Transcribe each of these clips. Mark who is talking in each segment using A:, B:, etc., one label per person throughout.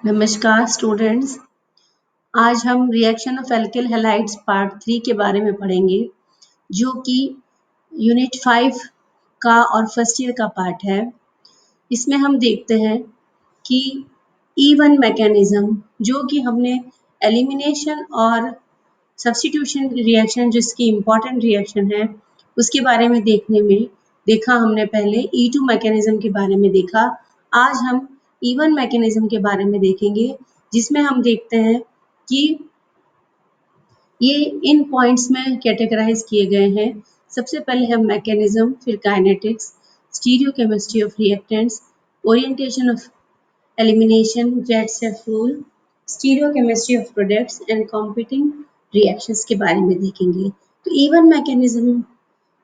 A: नमस्कार स्टूडेंट्स। आज हम reaction of alkyl halides part 3 के बारे में पढ़ेंगे, जो कि यूनिट 5 का और फर्स्ट ईयर का पार्ट है। इसमें हम देखते हैं कि E1 मैकेनिज्म, जो कि हमने एलिमिनेशन और सब्स्टिट्यूशन रिएक्शन, जिसकी इम्पॉर्टेंट रिएक्शन है, उसके बारे में देखा हमने पहले E2 मैकेनिज्म के बारे में देखा। आज हम E1 मैकेनिज्म के बारे में देखेंगे, जिसमें हम देखते हैं कि ये इन पॉइंट्स में कैटेगराइज किए गए हैं। सबसे पहले है मैकेनिज्म, फिर kinetics, stereochemistry of reactants, orientation of elimination, Grad-Seff rule, stereochemistry of products and competing reactions के बारे में देखेंगे। तो E1 मैकेनिज्म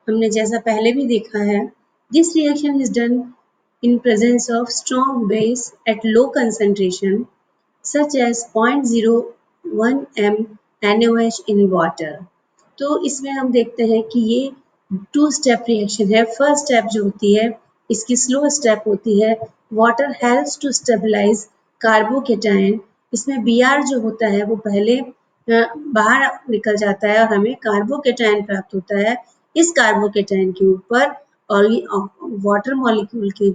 A: हमने जैसा पहले भी देखा है, this reaction is done in presence of strong base at low concentration such as 0.01 m NaOH in water। तो इसमें हम देखते हैं कि ये 2 स्टेप रिएक्शन है। फर्स्ट स्टेप जो होती है, इसकी स्लो स्टेप होती है। Water helps to stabilize carbocation. इसमें Br जो होता है वो पहले बाहर निकल जाता है और हमें कार्बोकेटाइन प्राप्त होता है। इस कार्बोकेटाइन के ऊपर और वाटर मॉलिक्यूल के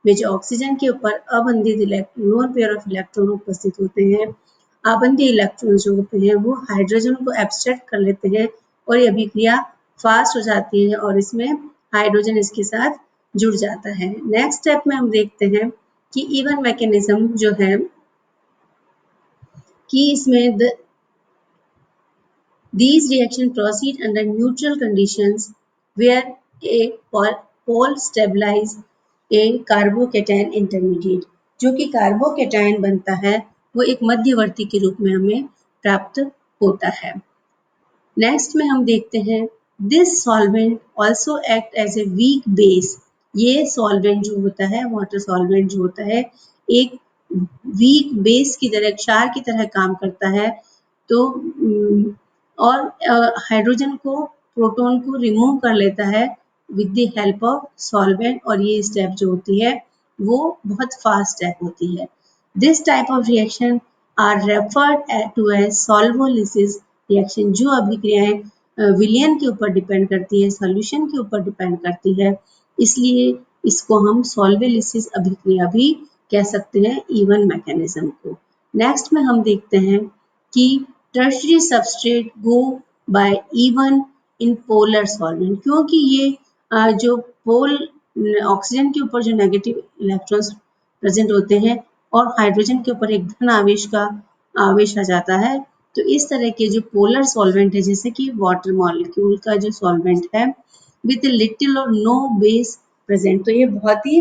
A: में जो ऑक्सीजन के ऊपर अबंधित लोन पेयर ऑफ इलेक्ट्रॉन उपस्थित होते हैं। अबंधित इलेक्ट्रॉन जो होते हैं वो हाइड्रोजन को एब्स्ट्रैक्ट कर लेते हैं और ये अभिक्रिया फास्ट हो जाती है और इसमें हाइड्रोजन इसके साथ जुड़ जाता है। नेक्स्ट स्टेप में हम देखते हैं कि E1 मैकेनिज्म जो है कि इसमें these reactions proceed under neutral conditions where a pole stabilize a carbocation intermediate. जो कि कार्बोकेटाइन बनता है वो एक मध्यवर्ती के रूप में हमें प्राप्त होता है। नेक्स्ट में हम देखते हैं this solvent also act as a weak base. ये सॉल्वेंट जो होता है, वाटर सॉल्वेंट जो होता है, एक वीक बेस की तरह, क्षार की तरह काम करता है। तो और हाइड्रोजन को, प्रोटॉन को रिमूव कर लेता है with the help of solvent. और ये स्टेप जो होती है वो बहुत फास्ट स्टेप होती है। This type of reaction are referred to as solvolysis reaction. जो अभिक्रियाएं विलयन के ऊपर डिपेंड करती है, सॉल्यूशन के ऊपर डिपेंड करती है, इसलिए इसको हम सॉल्वोलिसिस अभिक्रिया भी कह सकते हैं E1 मैकेनिज्म को। नेक्स्ट में हम देखते हैं कि tertiary substrate go by E1 in polar solvent. क्योंकि ये जो पोल ऑक्सीजन के ऊपर जो नेगेटिव इलेक्ट्रॉन्स प्रेजेंट होते हैं और हाइड्रोजन के ऊपर एक धन आवेश का आवेश आ जाता है, तो इस तरह के जो पोलर सॉल्वेंट है, जैसे कि वाटर मॉलिक्यूल का जो सॉल्वेंट है विद लिटिल और नो बेस प्रेजेंट, तो ये बहुत ही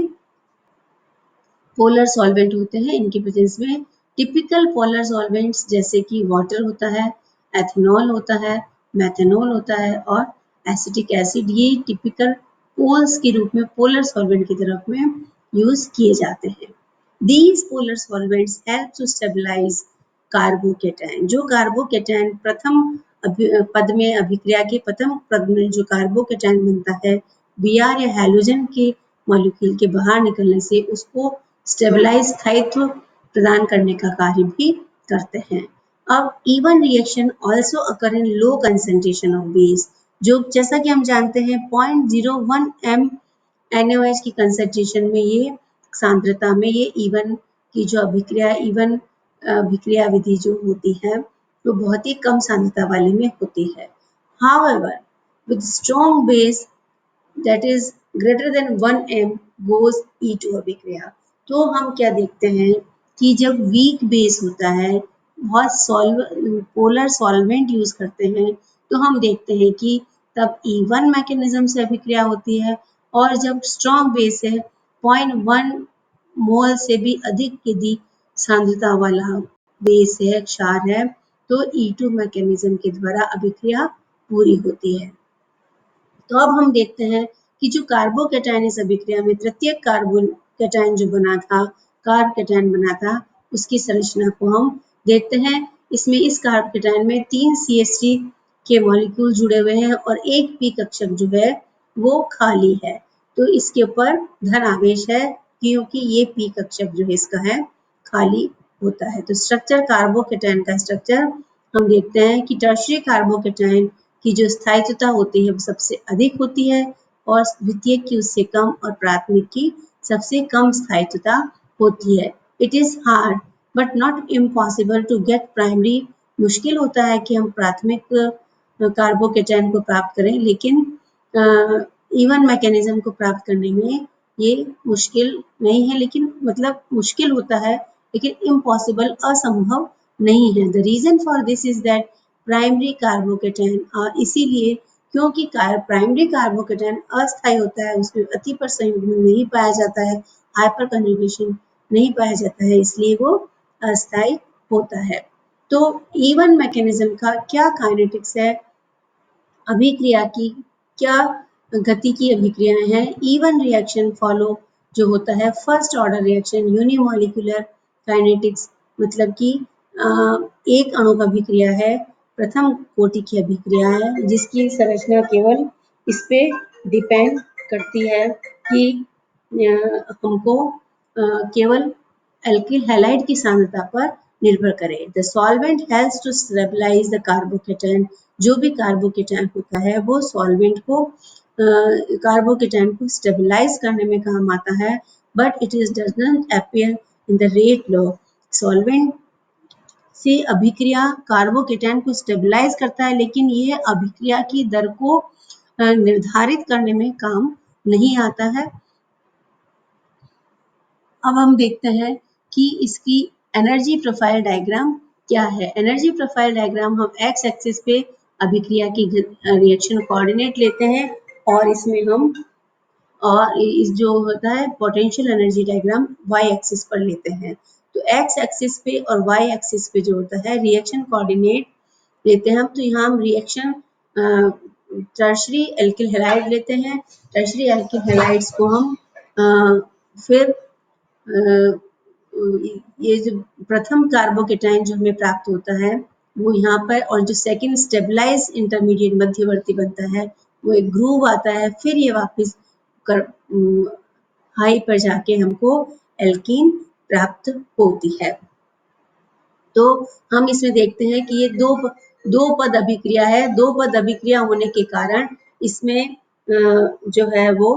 A: पोलर सॉल्वेंट होते हैं। इनके प्रेजेंस में टिपिकल पोलर सॉल्वेंट्स जैसे कि वाटर होता है, एथेनॉल होता है, मेथेनॉल होता है और एसिटिक एसिड, ये टिपिकल पोल्स के रूप में पोलर सॉल्वेंट की तरफ में यूज किए जाते हैं। These polar solvents help to stabilize carbocation. जो कार्बोकेटाइन प्रथम पद में, अभिक्रिया के प्रथम पद में जो कार्बोकेटाइन बनता है, Br या हैलोजन के मॉलिक्यूल के बाहर निकलने से उसको स्टेबलाइज, स्थायित्व प्रदान करने का कार्य भी करते हैं। अब E1 reaction also occur in low concentration of base. जो जैसा कि हम जानते हैं 0.01 m NaOH की कंसेंट्रेशन में, ये सांद्रता में, ये E1 की जो अभिक्रिया, E1 अभिक्रिया विधि जो होती है वो बहुत ही कम सांद्रता वाली में होती है। However, with strong base that is greater than 1 m goes E2 अभिक्रिया। तो हम क्या देखते हैं कि जब वीक बेस होता है, बहुत पोलर सॉल्वेंट यूज करते हैं, तो हम देखते हैं कि तब E1 मैकेनिज्म से अभिक्रिया होती है। और जब स्ट्रॉन्ग बेस है, 0.1 मोल से भी अधिक यदि सांद्रता वाला बेस है, क्षार है, तो E2 मैकेनिज्म के द्वारा अभिक्रिया पूरी होती है। तो अब हम देखते हैं कि जो कार्बोकेटाइन इस अभिक्रिया में तृतीयक कार्बोकेटाइन जो बना था, कार्बोकेटाइन बना था, उसकी संरचना को हम देखते हैं। इसमें इस कार्बोकेटाइन में 3 CH3 के मॉलिक्यूल जुड़े हुए हैं और एक पी कक्षक जो है वो खाली है। तो इसके ऊपर धन आवेश है क्योंकि ये पी कक्षक जो है इसका है खाली होता है। तो स्ट्रक्चर कार्बोकेटायन का स्ट्रक्चर हम देखते हैं कि टर्शियरी कार्बोकेटायन की जो स्थायित्वता होती है वो सबसे अधिक होती है और द्वितीयक की उससे कम और प्राथमिक की सबसे कम स्थायित्वता होती है। It is hard but not impossible to get primary. मुश्किल होता है कि हम प्राथमिक कार्बोकेटायन को प्राप्त करें, लेकिन इवन मैकेनिज्म को प्राप्त करने में ये मुश्किल नहीं है, लेकिन मतलब मुश्किल होता है लेकिन इम्पॉसिबल असंभव नहीं है। The reason for this is that primary carbocation इसीलिए क्योंकि प्राइमरी कार्बोकेटायन अस्थायी होता है, उसमें अति पर संयुग्मन नहीं पाया जाता है, हाइपर कंजुगेशन नहीं पाया जाता है, इसलिए वो अस्थायी होता है। तो इवन मैकेनिज्म का क्या काइनेटिक्स है, अभिक्रिया की क्या गति की अभिक्रियाएं हैं। इवन रिएक्शन फॉलो जो होता है first order reaction unimolecular kinetics, मतलब कि एक अणु का अभिक्रिया है, प्रथम कोटि की अभिक्रिया है जिसकी संरचना केवल इस पे डिपेंड करती है कि हमको केवल एल्किल हैलाइड की सांद्रता पर निर्भर करे। The solvent helps to stabilize the carbocation. जो भी कार्बोकेटायन होता है वो सॉल्वेंट को कार्बोकेटायन को स्टेबलाइज करने में काम आता है, but it is does not appear in the rate law. Solvent से अभिक्रिया कार्बोकेटायन को स्टेबलाइज करता है, लेकिन ये अभिक्रिया की दर को निर्धारित करने में काम नहीं आता है। अब हम देखते हैं कि इसकी एनर्जी प्रोफाइल डायग्राम क्या है। एनर्जी प्रोफाइल डायग्राम हम एक्स एक्सिस पे अभिक्रिया की रिएक्शन कोऑर्डिनेट लेते हैं और इसमें हम और इस जो होता है potential energy diagram Y axis पर लेते हैं। तो एक्स एक्सिस पे और वाई एक्सिस पे जो होता है रिएक्शन कोऑर्डिनेट लेते हैं हम, तो यहाँ हम रिएक्शन टर्शरी एल्किल हैलाइड लेते हैं। टर्शरी एल्किल हैलाइड्स को हम फिर ये जो प्रथम कार्बोकेटायन जो हमें प्राप्त होता है वो यहाँ पर, और जो सेकंड स्टेबलाइज इंटरमीडिएट मध्यवर्ती बनता है वो एक ग्रूव आता है, फिर ये वापस कर हाई पर जाके हमको एल्कीन प्राप्त होती है। तो हम इसमें देखते हैं कि ये दो पद अभिक्रिया है। दो पद अभिक्रिया होने के कारण इसमें जो है वो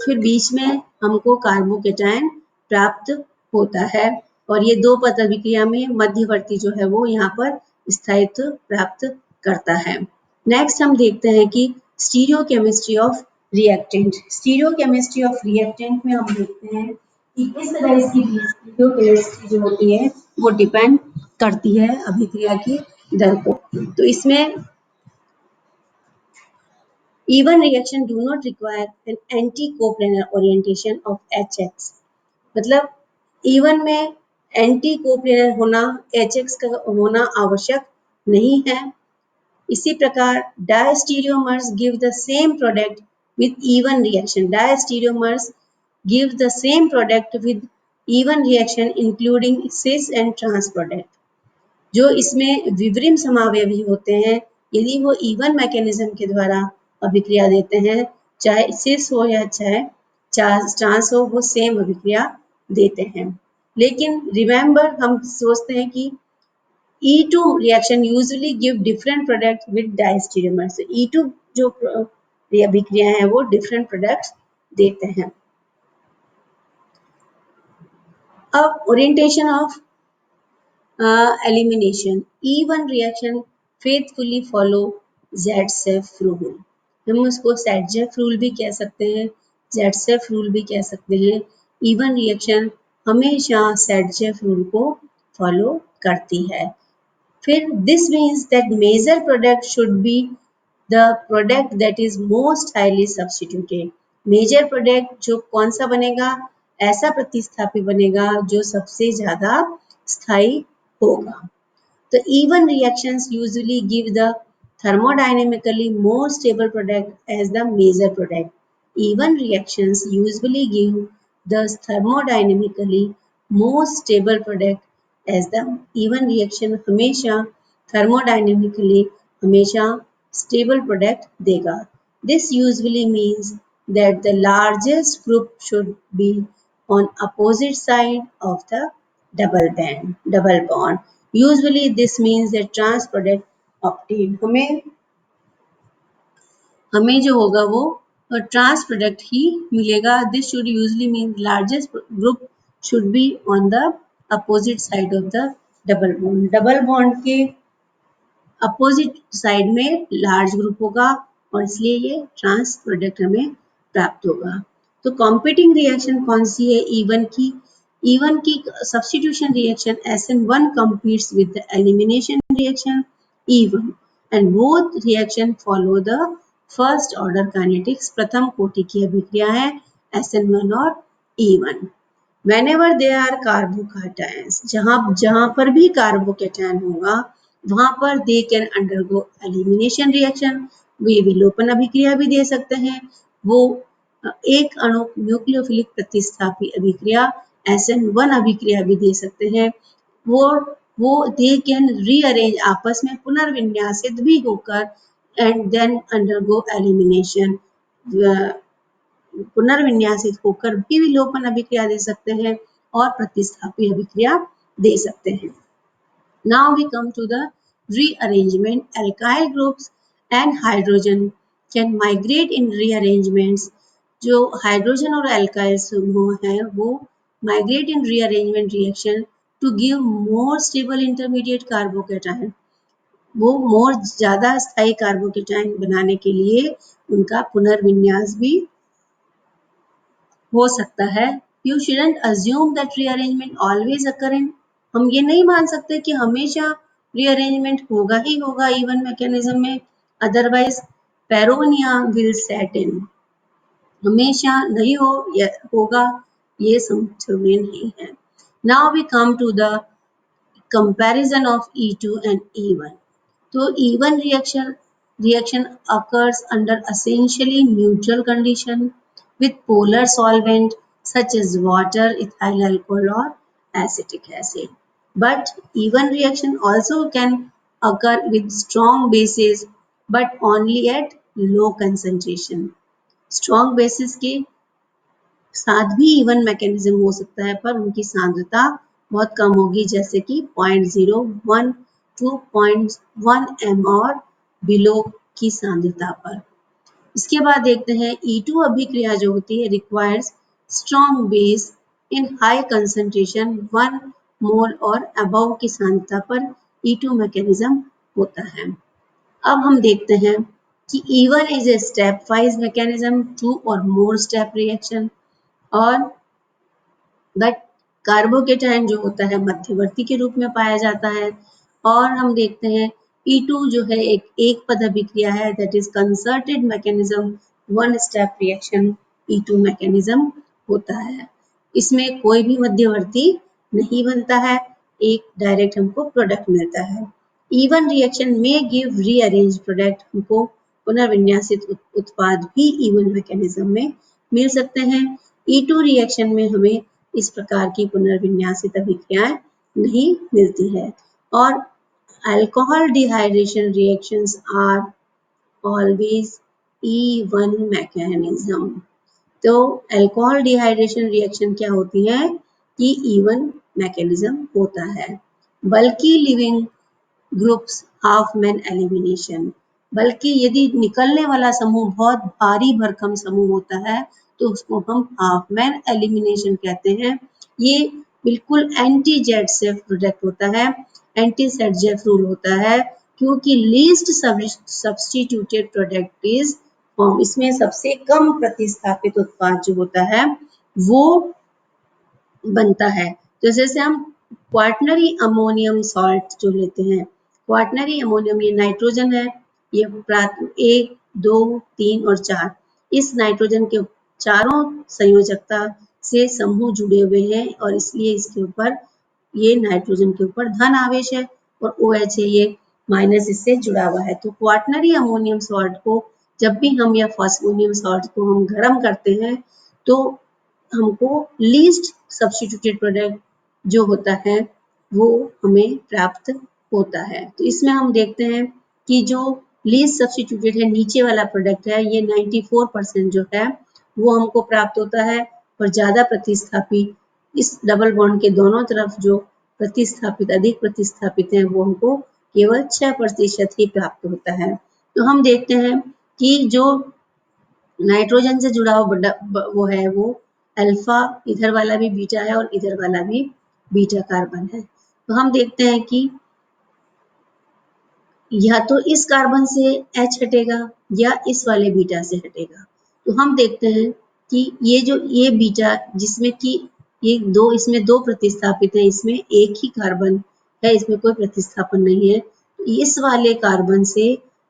A: फिर बीच में हमको कार्बोकेटायन प्राप्त होता है और ये दो पद अभिक्रिया में मध्यवर्ती जो है वो यहाँ पर स्थायित्व प्राप्त करता है। नेक्स्ट हम देखते हैं कि stereochemistry of reactant. Stereochemistry of reactant में हम देखते हैं कि किस तरह इसकी स्टीरियोकेमिस्ट्री जो होती है वो डिपेंड करती है अभिक्रिया की दर को। तो इसमें even reaction do not require an anti-coplanar orientation of HX। मतलब इवन में एंटी कोप्लेनर होना HX का होना आवश्यक नहीं है। इसी प्रकार diastereomers give the same product with even reaction. Diastereomers give the same product with even reaction including cis and trans product. जो इसमें विवरिम समावयवी होते हैं, यदि वो इवन मैकेनिज्म के द्वारा अभिक्रिया देते हैं, चाहे सिस हो या चाहे ट्रांस हो, वो सेम अभिक्रिया देते हैं। लेकिन रिमेंबर हम सोचते हैं कि E2 reaction usually give different product with diastereomers। E2 जो अभिक्रिया है वो डिफरेंट प्रोडक्ट्स देते हैं। अब orientation of elimination। E1 reaction faithfully follow Z-Cef rule। हम उसको Z-Cef rule भी कह सकते हैं, Z-Cef rule भी कह सकते हैं। E1 reaction हमेशा Z-Cef rule को फॉलो करती है। फिर this means that major product should be the product that is most highly substituted। Major product जो कौन सा बनेगा, ऐसा प्रतिस्थापी बनेगा जो सबसे ज्यादा स्थायी होगा। The even reactions usually give the thermodynamically more stable product as the major product। Even reactions usually give the thermodynamically more stable product as the even reaction हमेशा thermodynamically हमेशा stable product देगा। This usually means that the largest group should be on opposite side of the double bond. Usually this means that trans product obtained. हमें जो होगा वो trans product ही मिलेगा. This should usually mean largest group should be on the opposite side of the double bond. Double bond के opposite side में large group होगा और इसलिए ये ट्रांस प्रोडक्ट हमें प्राप्त होगा. तो कॉम्पिटिंग रिएक्शन कौन सी है? इवन की substitution reaction SN1 competes with the elimination reaction E1 and both reaction follow the first order kinetics. प्रथम कोटि की अभिक्रिया है SN1 और E1. Whenever there are carbocations, जहां पर भी कार्बोकेटायन होगा वहां पर they can undergo elimination reaction. वे विलोपन अभिक्रिया भी दे सकते हैं. वो एक अणु न्यूक्लियोफिलिक प्रतिस्थापी अभिक्रिया SN1 अभिक्रिया भी दे सकते हैं. वो they can rearrange, आपस में पुनर्विन्यासित भी होकर and then undergo elimination. पुनर्विन्यासित होकर भी विलोपन अभिक्रिया दे सकते हैं और प्रतिस्थापी अभिक्रिया दे सकते हैं. Now we come to the rearrangement. Alkyl groups and hydrogen can migrate in rearrangements. जो हाइड्रोजन और एल्काइल समूह है वो migrate in rearrangement reaction to give more stable intermediate carbocation. वो मोर ज्यादा स्थायी कार्बोकेटायन बनाने के लिए उनका पुनर्विन्यास भी हो सकता है. You shouldn't assume that rearrangement always occurring. हम ये नहीं मान सकते कि हमेशा rearrangement होगा ही होगा even mechanism में. Otherwise पेरोनिया will set in. हमेशा नहीं होगा ये संभावना नहीं है. Now we come to the comparison of E2 and E1. तो E1 reaction occurs under essentially neutral condition with polar solvent such as water, ethyl alcohol or acetic acid. But E1 reaction also can occur with strong bases but only at low concentration. Strong bases के साथ भी E1 mechanism हो सकता है पर उनकी सांद्रता बहुत कम होगी जैसे कि 0.01 to 0.1 m और बिलो की सांद्रता पर. इसके बाद देखते हैं E2 अभिक्रिया जो होती है requires strong base in high concentration 1 मोल और अबव की सांद्रता पर E2 मैकेनिज्म होता है. अब हम देखते हैं कि E1 is a step wise mechanism 2 और मोर स्टेप रिएक्शन और बट कार्बोकेटायन जो होता है मध्यवर्ती के रूप में पाया जाता है. और हम देखते हैं E2 जो है एक पद अभिक्रिया है that is concerted mechanism one step reaction E2 mechanism होता है. इसमें कोई भी मध्यवर्ती नहीं बनता है, एक डायरेक्ट हमको प्रोडक्ट मिलता है. E1 रिएक्शन में गिव रीअरेंज प्रोडक्ट, हमको पुनर्विन्यासित उत्पाद भी E1 मैकेनिज्म में मिल सकते हैं. E2 रिएक्शन में हमें इस प्रकार की पुनर्विन्यासित अभिक्रियाएं नहीं मिलती है. और alcohol dehydration reactions are always E1 mechanism. तो अल्कोहल डिहाइड्रेशन रिएक्शन क्या होती है कि E1 मैकेनिज्म होता है. बल्कि leaving groups Hofmann elimination, बल्कि यदि निकलने वाला समूह बहुत भारी भरकम समूह होता है तो उसको हम हाफ मैन एलिमिनेशन कहते हैं. ये बिल्कुल एंटी जेडसेफ प्रोडक्ट होता है, एंटी सेडजेफ रूल होता है क्योंकि least substituted product is form. इसमें सबसे कम प्रतिस्थापित उत्पाद जो होता है वो बनता है. तो जैसे हम क्वार्टनरी अमोनियम सॉल्ट जो लेते हैं, क्वार्टनरी अमोनियम ये नाइट्रोजन है, ये 1, 2, 3 और 4, इस नाइट्रोजन के चारों संयोजकता से समूह जुड़े हुए हैं और इसलिए इसके ऊपर ये नाइट्रोजन के ऊपर धन आवेश है और OH है ये माइनस इससे जुड़ा हुआ है. तो क्वार्टनरी अमोनियम सॉल्ट को जब भी हम या फॉस्फोनियम सॉल्ट को हम गर्म करते हैं तो हमको लीस्ट सब्स्टिट्यूटेड प्रोडक्ट जो होता है वो हमें प्राप्त होता है. तो इसमें हम देखते हैं कि जो लीस्ट सब्स्टिट्यूटेड है नीचे वाला प्रोडक्ट है ये 94% जो है वो हमको प्राप्त होता है और ज्यादा प्रतिस्थापी इस डबल बॉन्ड के दोनों तरफ जो अधिक प्रतिस्थापित हैं वो हमको केवल 6% ही प्राप्त होता है। तो हम देखते हैं कि जो नाइट्रोजन से जुड़ा हुआ वो अल्फा, इधर वाला भी बीटा है और इधर वाला भी बीटा कार्बन है। तो हम देखते हैं कि या तो इस कार्बन से H हटेगा या इस वाले बीटा से हटेगा। तो हम देखते हैं कि ये बीटा जिसमें कि इसमें दो प्रतिस्थापित है, इसमें एक ही कार्बन है, इसमें कोई प्रतिस्थापन नहीं है। इस वाले कार्बन से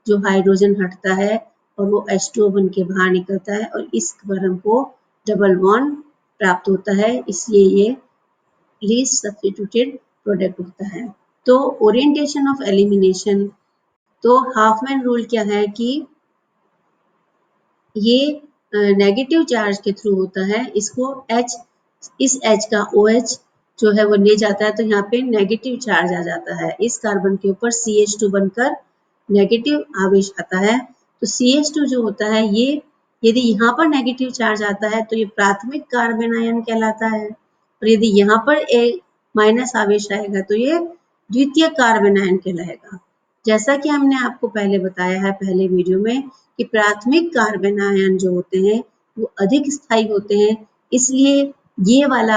A: जो हाइड्रोजन हटता है और वो H2O बन के बाहर निकलता है और इस पर हमको डबल बॉन्ड प्राप्त होता है, इसलिए ये लीस्ट सब्स्टिट्यूटेड प्रोडक्ट होता है। तो ओरिएंटेशन ऑफ एलिमिनेशन, तो हाफमैन रूल क्या है कि ये नेगेटिव चार्ज के थ्रू होता है। इसको इस H का OH जो है वो ले जाता है, तो यहाँ पे नेगेटिव चार्ज आ जाता है। इस कार्बन के ऊपर CH2 बनकर नेगेटिव आवेश आता है। तो CH2 जो होता है ये यदि यहाँ पर नेगेटिव चार्ज आता है तो ये प्राथमिक कार्बन आयन कहलाता है, और यदि यहाँ पर एक माइनस आवेश आएगा तो ये द्वितीय कार्बन आयन कहलाएगा। जैसा कि हमने आपको पहले बताया है पहले वीडियो में कि प्राथमिक कार्बन आयन जो होते हैं वो अधिक स्थायी होते हैं, इसलिए ये वाला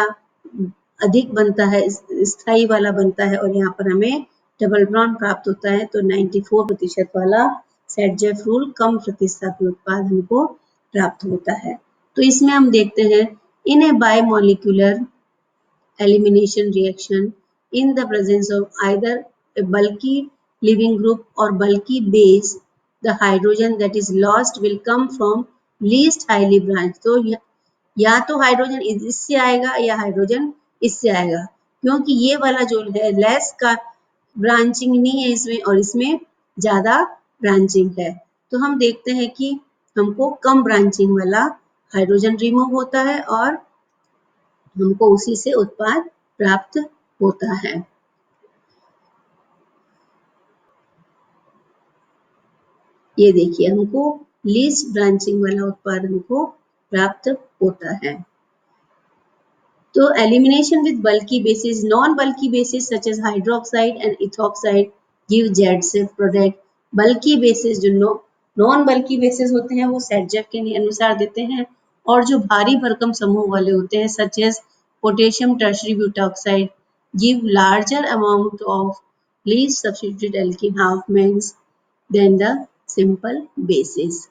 A: अधिक बनता है, स्थायी वाला बनता है और यहाँ पर हमें डबल बॉन्ड प्राप्त होता है। तो 94% वाला सेटजेफ रूल कम प्रतिस्थापी उत्पाद हमको प्राप्त होता है। तो इसमें हम देखते हैं इन ए bimolecular elimination reaction in the presence of either a bulky leaving group or bulky base, the hydrogen that is lost will come from least highly branched। तो या तो हाइड्रोजन इससे आएगा या हाइड्रोजन इससे आएगा, क्योंकि ये वाला जो है लेस का ब्रांचिंग नहीं है इसमें और इसमें ज्यादा ब्रांचिंग है। तो हम देखते हैं कि हमको कम ब्रांचिंग वाला हाइड्रोजन रिमूव होता है और हमको उसी से उत्पाद प्राप्त होता है। ये देखिए हमको लीस्ट ब्रांचिंग वाला उत्पाद हमको प्राप्त होता है। तो elimination with bulky bases, non bulky bases such as hydroxide and ethoxide give Zaitsev product. Bulky bases जो नॉन बल्की बेसिस होते हैं वो सेटजेफ के अनुसार देते हैं, और जो भारी भरकम समूह वाले होते हैं such as potassium tertiary butoxide give larger amount of least substituted alkene Hofmann's than the simple bases.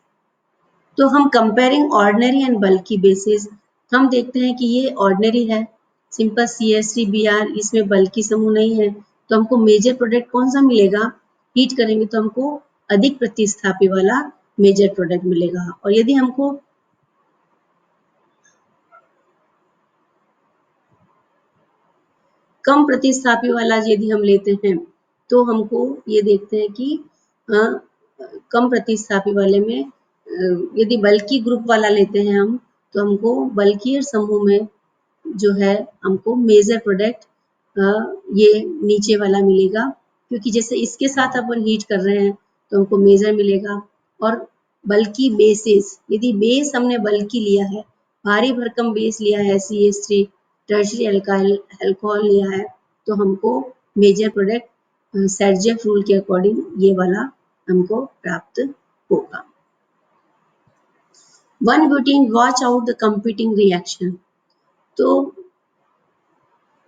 A: तो हम comparing ordinary and bulky bases, हम देखते हैं कि ये ऑर्डिनरी है, सिंपल CH3Br, इसमें बल्की समूह नहीं है, तो हमको मेजर प्रोडक्ट कौन सा मिलेगा? हीट करेंगे तो हमको अधिक प्रतिस्थापी वाला मेजर प्रोडक्ट मिलेगा। और यदि हमको कम प्रतिस्थापी वाला यदि हम लेते हैं तो हमको ये देखते हैं कि कम प्रतिस्थापी वाले में यदि बल्की ग्रुप वाला लेते हैं हम तो हमको बल्की समूह में जो है हमको मेजर प्रोडक्ट ये नीचे वाला मिलेगा, क्योंकि जैसे इसके साथ अपन हीट कर रहे हैं तो हमको मेजर मिलेगा। और बल्की बेसिस, यदि बेस हमने बल्की लिया है, भारी भरकम बेस लिया है, CH3 टर्शरी अल्कोहल लिया है, तो हमको मेजर प्रोडक्ट सेटजेफ रूल के अकॉर्डिंग ये वाला हमको प्राप्त होगा। 1-butene watch out the competing reaction. तो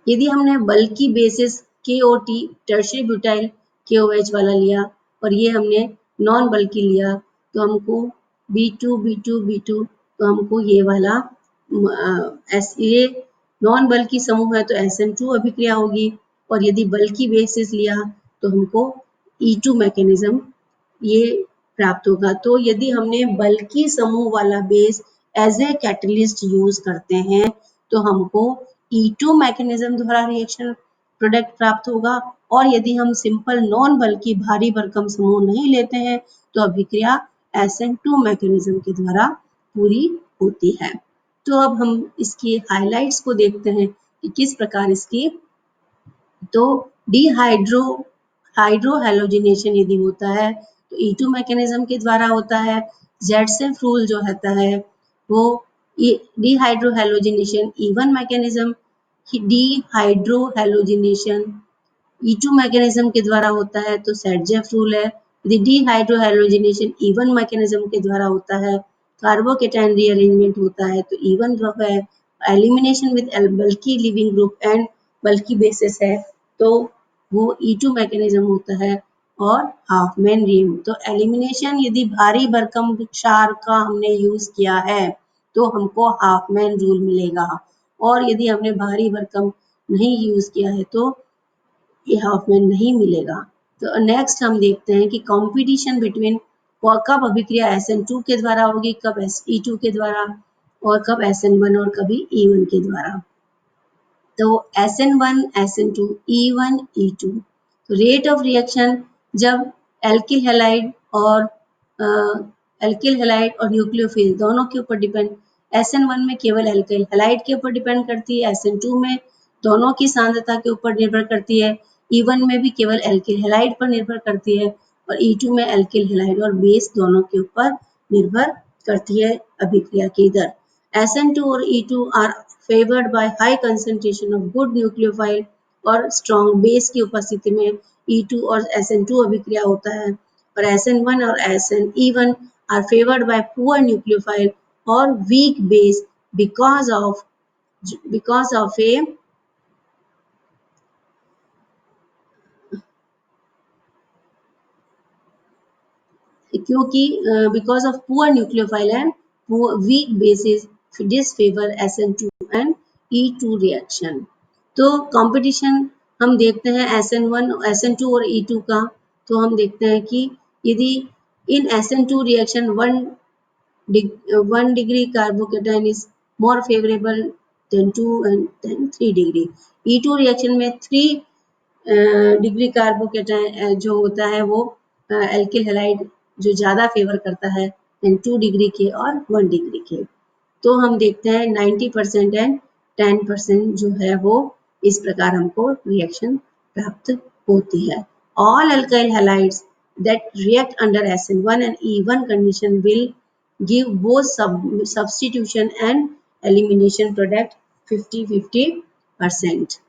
A: यदि हमने bulky bases KOT tertiary butyl KOH वाला लिया और ये हमने नॉन बल्की लिया तो हमको B2 तो हमको ये वाला ये नॉन बल्की समूह है तो SN2 अभिक्रिया होगी, और यदि बल्की बेसिस लिया तो हमको E2 मैकेनिज्म ये प्राप्त होगा। तो यदि हमने बल्की समूह वाला base as a catalyst use करते हैं तो हमको E2 मैकेनिज्म द्वारा रिएक्शन प्रोडक्ट प्राप्त होगा, और यदि हम सिंपल नॉन बल्की भारी भरकम समूह नहीं लेते हैं तो अभिक्रिया SN2 मैकेनिज्म के द्वारा पूरी होती है। तो अब हम इसकी हाइलाइट्स को देखते हैं कि किस प्रकार इसकी, तो हाइड्रो हैलोजिनेशन यदि होता है तो E2 मैकेनिज्म के द्वारा होता है। जेडसेफ रूल जो होता है वो dehydrohalogenation E1 mechanism dehydrohalogenation E2 mechanism के द्वारा होता है तो सेडजेफ रूल है। यदि डिहाइड्रोहैलोजिनेशन E1 मैकेनिज्म के द्वारा होता है, कार्बोकेटायन रीअरेंजमेंट होता है तो E1 ड्रॉप है। Elimination with bulky leaving group and bulky basis है तो वो E2 मैकेनिज्म होता है। और हाफमैन रिंग तो एलिमिनेशन यदि भारी भरकम क्षार का हमने यूज किया है तो हमको हाफमैन रूल मिलेगा, और यदि हमने भारी भरकम नहीं यूज किया है तो ये हाफमैन नहीं मिलेगा। तो नेक्स्ट हम देखते हैं कि कंपटीशन बिटवीन कब अभिक्रिया SN2 के द्वारा होगी, कब E2 के द्वारा, और कब SN1 और कभी E1 के द्वारा। तो SN1, SN2, E1, E2 rate of reaction जब एल्किल हैलाइड और न्यूक्लियोफिल दोनों के ऊपर डिपेंड, SN1 में केवल एल्किल हैलाइड के ऊपर डिपेंड करती है, SN2 में दोनों की सांद्रता के ऊपर निर्भर करती है, E1 में भी केवल एल्किल हैलाइड पर निर्भर करती है, और E2 में एल्किल हैलाइड और बेस दोनों के ऊपर निर्भर करती है अभिक्रिया की दर। SN2 और E2 are favored by high concentration of good nucleophile और strong base की उपस्थिति में E2 और SN2 अभिक्रिया होता है, और SN1 और E1 are favored by poor nucleophile और weak base because of a क्योंकि because of poor nucleophile and weak bases disfavor SN2 and E2 reaction। तो कंपटीशन हम देखते हैं SN1, SN2 और E2 का, तो हम देखते हैं कि यदि इन SN2 reaction 1 degree carbocation is more favorable than 2 and then 3 degree। E2 reaction में 3 डिग्री कार्बोकेटाइन जो होता है वो एल्किल हैलाइड जो ज़्यादा फेवर करता है 2 डिग्री के और 1 डिग्री के। तो हम देखते हैं 90% एंड 10% जो है वो इस प्रकार हमको रिएक्शन प्राप्त होती है। All alkyl halides that react under SN1 and E1 condition will give both substitution and elimination product 50-50%।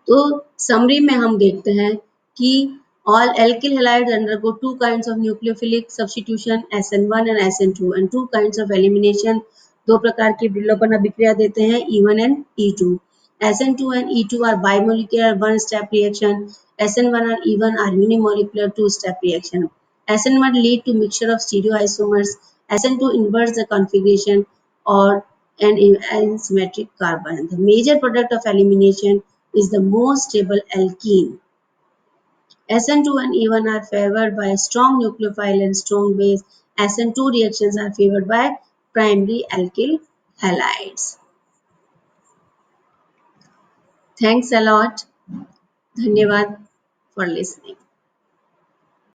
A: तो समरी में हम देखते हैं कि all alkyl halides undergo two kinds of nucleophilic substitution SN1 and SN2 and two kinds of elimination, दो प्रकार की विलोपन अभिक्रिया देते हैं E1 and E2। SN2 and E2 are bimolecular one step reaction, SN1 and E1 are unimolecular two step reaction। SN1 lead to mixture of stereoisomers, SN2 inverts the configuration or an asymmetric carbon। The major product of elimination is the most stable alkene। SN2 and E1 are favored by strong nucleophile and strong base. SN2 reactions are favored by primary alkyl halides। Thanks a lot. धन्यवाद for listening।